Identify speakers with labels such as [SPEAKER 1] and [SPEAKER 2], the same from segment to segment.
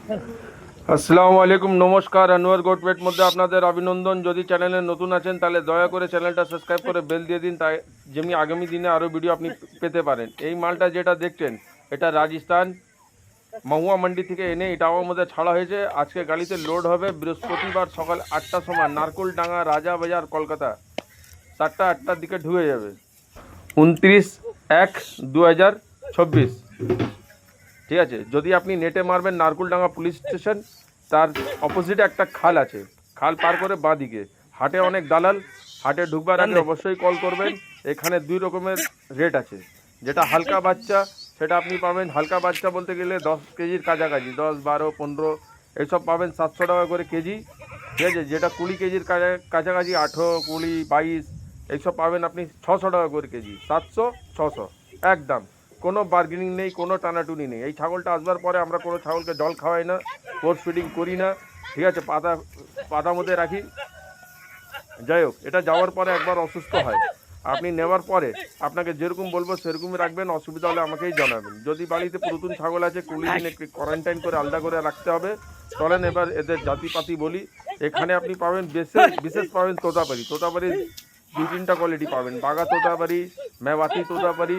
[SPEAKER 1] আসসালামু আলাইকুম, নমস্কার। আনোয়ার গোট পেট মধ্যে আপনাদের অভিনন্দন। যদি চ্যানেলে নতুন আছেন তাহলে দয়া করে চ্যানেলটা সাবস্ক্রাইব করে বেল দিয়ে দিন, তাই যেমনি আগামী দিনে আরও ভিডিও আপনি পেতে পারেন। এই মালটা যেটা দেখছেন এটা রাজস্থান মহুয়া মান্ডি থেকে এনে ইটাওয়ার মধ্যে ছাড়া হয়েছে। আজকে গাড়িতে লোড হবে বৃহস্পতিবার সকাল 8টার সময় নারকুলডাঙ্গা রাজা বাজার কলকাতা। 7টা-8টার দিকে ঢুকে যাবে। 29/1/2026। ঠিক আছে, যদি আপনি নেটে মারবেন নারকুলডাঙ্গা পুলিশ স্টেশন, তার অপোজিটে একটা খাল আছে, খাল পার করে বাঁ দিকে হাটে অনেক দালাল। হাটে ঢুকবার আগে অবশ্যই কল করবেন। এখানে দুই রকমের রেট আছে। যেটা হালকা বাচ্চা সেটা আপনি পাবেন, হালকা বাচ্চা বলতে গেলে 10 কেজির কাছাকাছি, 10, 12, 15 এইসব পাবেন 700 টাকা করে কেজি। ঠিক আছে, যেটা 20 কেজির কাছাকাছি 18, 20, 22 এইসব পাবেন আপনি 600 টাকা করে কেজি। 700, 600 একদম, কোনো বার্গেনিং নেই, কোনো টানাটুনি নেই। এই ছাগলটা আসবার পরে আমরা কোনো ছাগলকে জল খাওয়াই না, ফোর্স ফিডিং করি না। ঠিক আছে, পাতা মধ্যে রাখি। যাই হোক, এটা যাওয়ার পরে একবার অসুস্থ হয়, আপনি নেওয়ার পরে আপনাকে যেরকম বলবো সেরকমই রাখবেন। অসুবিধা হলে আমাকেই জানাবেন। যদি বাড়িতে পুরাতন ছাগল আছে 20 দিন একটু কোয়ারেন্টাইন করে আলাদা করে রাখতে হবে। চলেন এবার এদের জাতিপাতি বলি। এখানে আপনি পাবেন বিশেষ পাবেন তোতাপারি। তোতাপারির 2-3টা কোয়ালিটি পাবেন, বাঘা তোতাপারি, মেওয়াতি তোতাপারি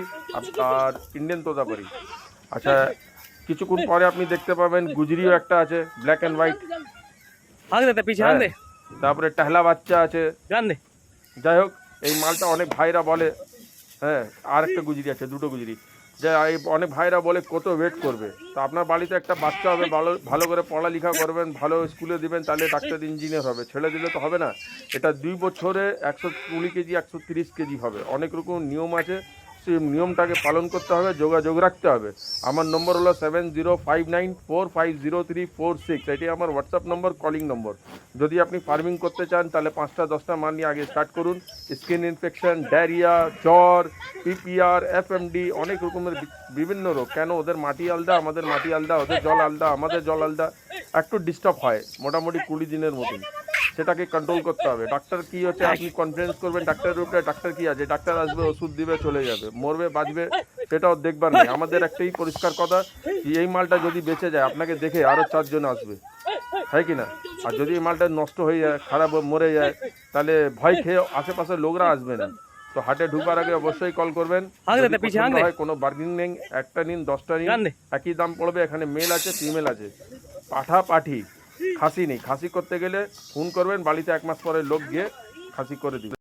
[SPEAKER 1] আর ইন্ডিয়ান তোতাপারি। আচ্ছা, কিছুক্ষণ পরে আপনি দেখতে পাবেন গুজরিও একটা আছে, ব্ল্যাক অ্যান্ড হোয়াইট। হ্যাঁ, তারপরে টহলা বাচ্চা আছে। যাই হোক, এই মালটা অনেক ভাইরা বলে, হ্যাঁ, আর একটা গুজরি আছে, দুটো গুজরি। যে অনেক ভাইরা বলে কত ওয়েট করবে। তো আপনার বাড়িতে একটা বাচ্চা হবে, ভালো ভালো করে পড়ালেখা করবেন, ভালো স্কুলে দিবেন, তাহলে ডাক্তার ইঞ্জিনিয়ার হবে। ছেড়ে দিলে তো হবে না। এটা 2 বছরে 120 কেজি 130 কেজি হবে। অনেক রকম নিয়ম আছে, সেই নিয়মটাকে পালন করতে হবে, যোগাযোগ রাখতে হবে। আমার নম্বর হলো 7059450346। এটি আমার হোয়াটসঅ্যাপ নম্বর, কলিং নম্বর। যদি আপনি ফার্মিং করতে চান তাহলে 5টা-10টা মাল নিয়ে আগে স্টার্ট করুন। স্কিন ইনফেকশন, ডায়রিয়া, জ্বর, পিপিআর, এফএমডি, অনেক রকমের বিভিন্ন রোগ। কেন, ওদের মাটি আলাদা, আমাদের মাটি আলাদা, ওদের জল আলাদা, আমাদের জল আলাদা। একটু ডিস্টার্ব হয় মোটামুটি 20 দিনের মতন। সেটাকে কন্ট্রোল করতে হবে। ডাক্তার কি হচ্ছে আপনি কনফিডেন্স করবেন ডাক্তারের উপরে। ডাক্তার কি আছে, ডাক্তার আসবে, ওষুধ দিবে, চলে যাবে, মরবে বাঁচবে সেটাও দেখবার নেই। আমাদের একটাই পরিষ্কার কথা, এই মালটা যদি বেঁচে যায় আপনাকে দেখে আরও 4 জন আসবে, হয় কি না? আর যদি এই মালটা নষ্ট হয়ে যায়, খারাপ মরে যায়, তাহলে ভয় খেয়ে আশেপাশের লোকরা আসবে না। তো হাটে ঢুকবার আগে অবশ্যই কল করবেন। যদি পছন্দ হয়, কোনো বার্গেনিং নেই, একটা নিন 10টা নিন, একই দাম পড়বে। এখানে মেল আছে, ফিমেল আছে, পাঠা পাঠি, খাসি নেই। খাসি করতে গেলে ফোন করবেন, বাড়িতে 1 মাস পরে লোক গিয়ে খাসি করে দিবে।